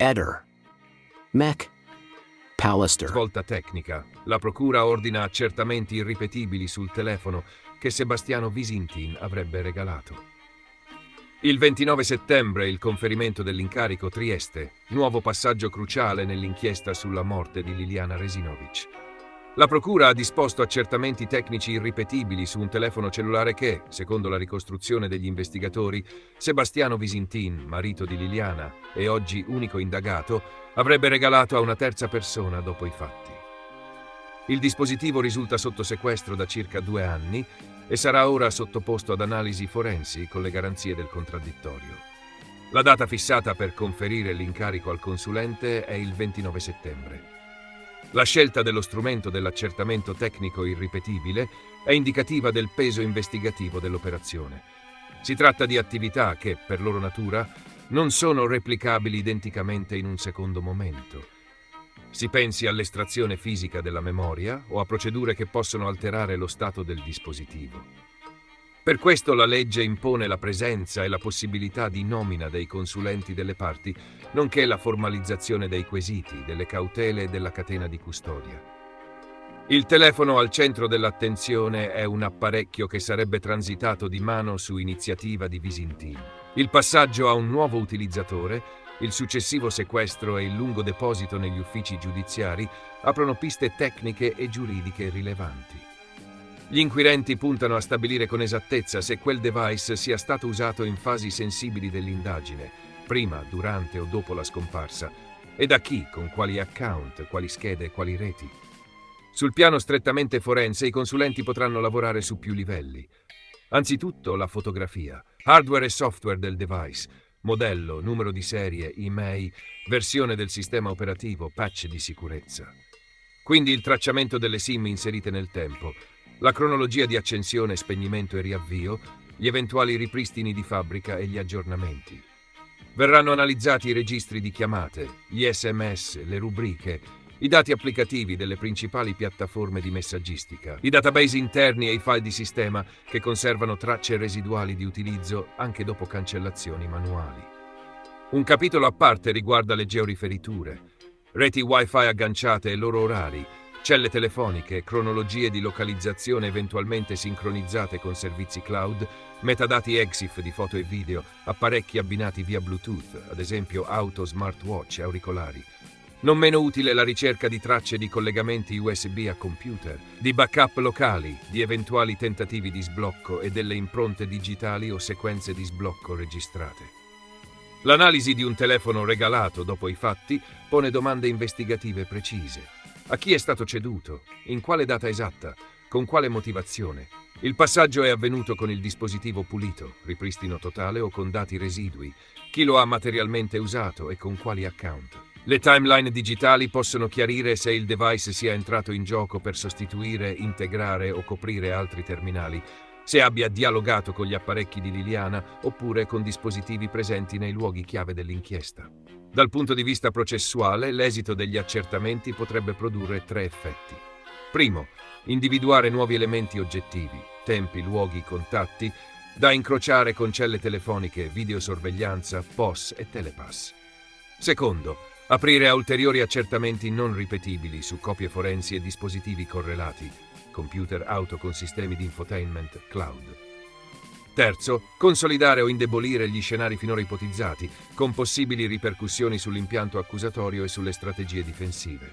Eder. Mech. Pallister. Svolta tecnica. La procura ordina accertamenti irripetibili sul telefono che Sebastiano Visintin avrebbe regalato. Il 29 settembre il conferimento dell'incarico Trieste, nuovo passaggio cruciale nell'inchiesta sulla morte di Liliana Resinovic. La procura ha disposto accertamenti tecnici irripetibili su un telefono cellulare che, secondo la ricostruzione degli investigatori, Sebastiano Visintin, marito di Liliana e oggi unico indagato, avrebbe regalato a una terza persona dopo i fatti. Il dispositivo risulta sotto sequestro da circa 2 anni e sarà ora sottoposto ad analisi forensi con le garanzie del contraddittorio. La data fissata per conferire l'incarico al consulente è il 29 settembre. La scelta dello strumento dell'accertamento tecnico irripetibile è indicativa del peso investigativo dell'operazione. Si tratta di attività che, per loro natura, non sono replicabili identicamente in un secondo momento. Si pensi all'estrazione fisica della memoria o a procedure che possono alterare lo stato del dispositivo. Per questo la legge impone la presenza e la possibilità di nomina dei consulenti delle parti, nonché la formalizzazione dei quesiti, delle cautele e della catena di custodia. Il telefono al centro dell'attenzione è un apparecchio che sarebbe transitato di mano su iniziativa di Visintin. Il passaggio a un nuovo utilizzatore, il successivo sequestro e il lungo deposito negli uffici giudiziari aprono piste tecniche e giuridiche rilevanti. Gli inquirenti puntano a stabilire con esattezza se quel device sia stato usato in fasi sensibili dell'indagine, prima, durante o dopo la scomparsa, e da chi, con quali account, quali schede, quali reti. Sul piano strettamente forense i consulenti potranno lavorare su più livelli. Anzitutto la fotografia, hardware e software del device, modello, numero di serie, email, versione del sistema operativo, patch di sicurezza. Quindi il tracciamento delle SIM inserite nel tempo, la cronologia di accensione, spegnimento e riavvio, gli eventuali ripristini di fabbrica e gli aggiornamenti. Verranno analizzati i registri di chiamate, gli SMS, le rubriche, i dati applicativi delle principali piattaforme di messaggistica, i database interni e i file di sistema che conservano tracce residuali di utilizzo anche dopo cancellazioni manuali. Un capitolo a parte riguarda le georiferiture, reti Wi-Fi agganciate e loro orari, celle telefoniche, cronologie di localizzazione eventualmente sincronizzate con servizi cloud, metadati EXIF di foto e video, apparecchi abbinati via Bluetooth, ad esempio auto, smartwatch, auricolari. Non meno utile la ricerca di tracce di collegamenti USB a computer, di backup locali, di eventuali tentativi di sblocco e delle impronte digitali o sequenze di sblocco registrate. L'analisi di un telefono regalato dopo i fatti pone domande investigative precise. A chi è stato ceduto? In quale data esatta? Con quale motivazione? Il passaggio è avvenuto con il dispositivo pulito, ripristino totale o con dati residui? Chi lo ha materialmente usato e con quali account? Le timeline digitali possono chiarire se il device sia entrato in gioco per sostituire, integrare o coprire altri terminali, se abbia dialogato con gli apparecchi di Liliana oppure con dispositivi presenti nei luoghi chiave dell'inchiesta. Dal punto di vista processuale, l'esito degli accertamenti potrebbe produrre 3 effetti. Primo, individuare nuovi elementi oggettivi, tempi, luoghi, contatti, da incrociare con celle telefoniche, videosorveglianza, POS e telepass. Secondo, aprire a ulteriori accertamenti non ripetibili su copie forensi e dispositivi correlati, computer, auto con sistemi di infotainment, cloud. Terzo, consolidare o indebolire gli scenari finora ipotizzati, con possibili ripercussioni sull'impianto accusatorio e sulle strategie difensive.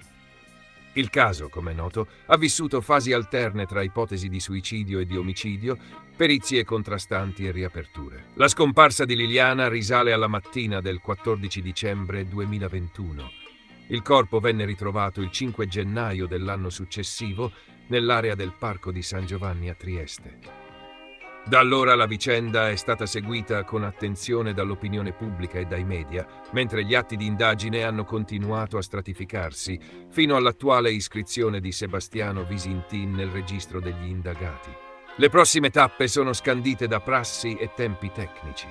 Il caso, come è noto, ha vissuto fasi alterne tra ipotesi di suicidio e di omicidio, perizie contrastanti e riaperture. La scomparsa di Liliana risale alla mattina del 14 dicembre 2021. Il corpo venne ritrovato il 5 gennaio dell'anno successivo nell'area del Parco di San Giovanni a Trieste. Da allora la vicenda è stata seguita con attenzione dall'opinione pubblica e dai media, mentre gli atti di indagine hanno continuato a stratificarsi fino all'attuale iscrizione di Sebastiano Visintin nel registro degli indagati. Le prossime tappe sono scandite da prassi e tempi tecnici.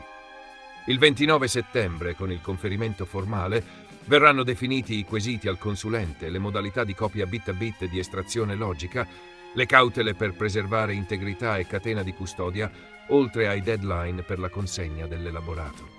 Il 29 settembre, con il conferimento formale, verranno definiti i quesiti al consulente, le modalità di copia bit a bit di estrazione logica, le cautele per preservare integrità e catena di custodia, oltre ai deadline per la consegna dell'elaborato.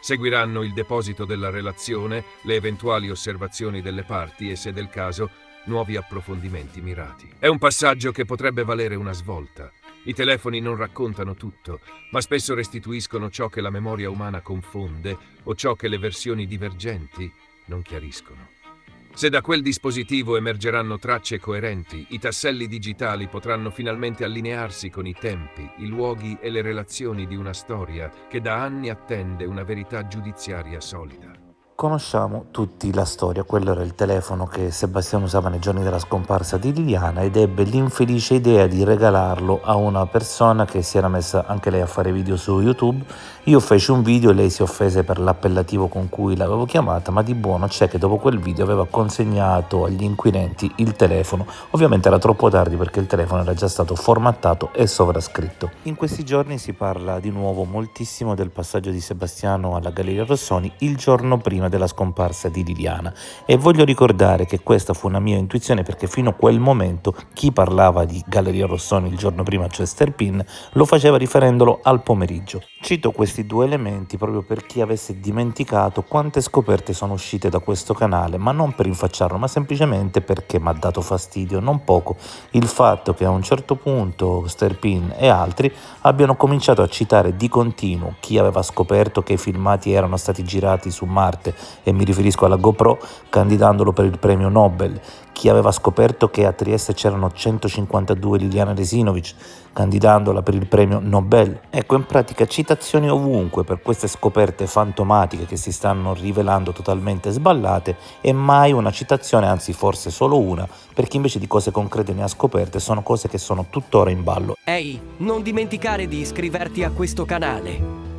Seguiranno il deposito della relazione, le eventuali osservazioni delle parti e, se del caso, nuovi approfondimenti mirati. È un passaggio che potrebbe valere una svolta. I telefoni non raccontano tutto, ma spesso restituiscono ciò che la memoria umana confonde o ciò che le versioni divergenti non chiariscono. Se da quel dispositivo emergeranno tracce coerenti, i tasselli digitali potranno finalmente allinearsi con i tempi, i luoghi e le relazioni di una storia che da anni attende una verità giudiziaria solida. Conosciamo tutti la storia, quello era il telefono che Sebastiano usava nei giorni della scomparsa di Liliana ed ebbe l'infelice idea di regalarlo a una persona che si era messa anche lei a fare video su YouTube. Io feci un video e lei si offese per l'appellativo con cui l'avevo chiamata, ma di buono c'è che dopo quel video aveva consegnato agli inquirenti il telefono. Ovviamente era troppo tardi perché il telefono era già stato formattato e sovrascritto. In questi giorni si parla di nuovo moltissimo del passaggio di Sebastiano alla Galleria Rossoni il giorno prima della scomparsa di Liliana, e voglio ricordare che questa fu una mia intuizione perché fino a quel momento chi parlava di Galleria Rossoni il giorno prima, cioè Sterpin, lo faceva riferendolo al pomeriggio. Cito questi due elementi proprio per chi avesse dimenticato quante scoperte sono uscite da questo canale, ma non per rinfacciarlo, ma semplicemente perché mi ha dato fastidio non poco il fatto che a un certo punto Sterpin e altri abbiano cominciato a citare di continuo chi aveva scoperto che i filmati erano stati girati su Marte, e mi riferisco alla GoPro, candidandolo per il premio Nobel, chi aveva scoperto che a Trieste c'erano 152 Liliana Resinovic, candidandola per il premio Nobel. Ecco, in pratica citazioni ovunque per queste scoperte fantomatiche che si stanno rivelando totalmente sballate, e mai una citazione, anzi forse solo una, per chi invece di cose concrete ne ha scoperte. Sono cose che sono tuttora in ballo. Ehi, non dimenticare di iscriverti a questo canale.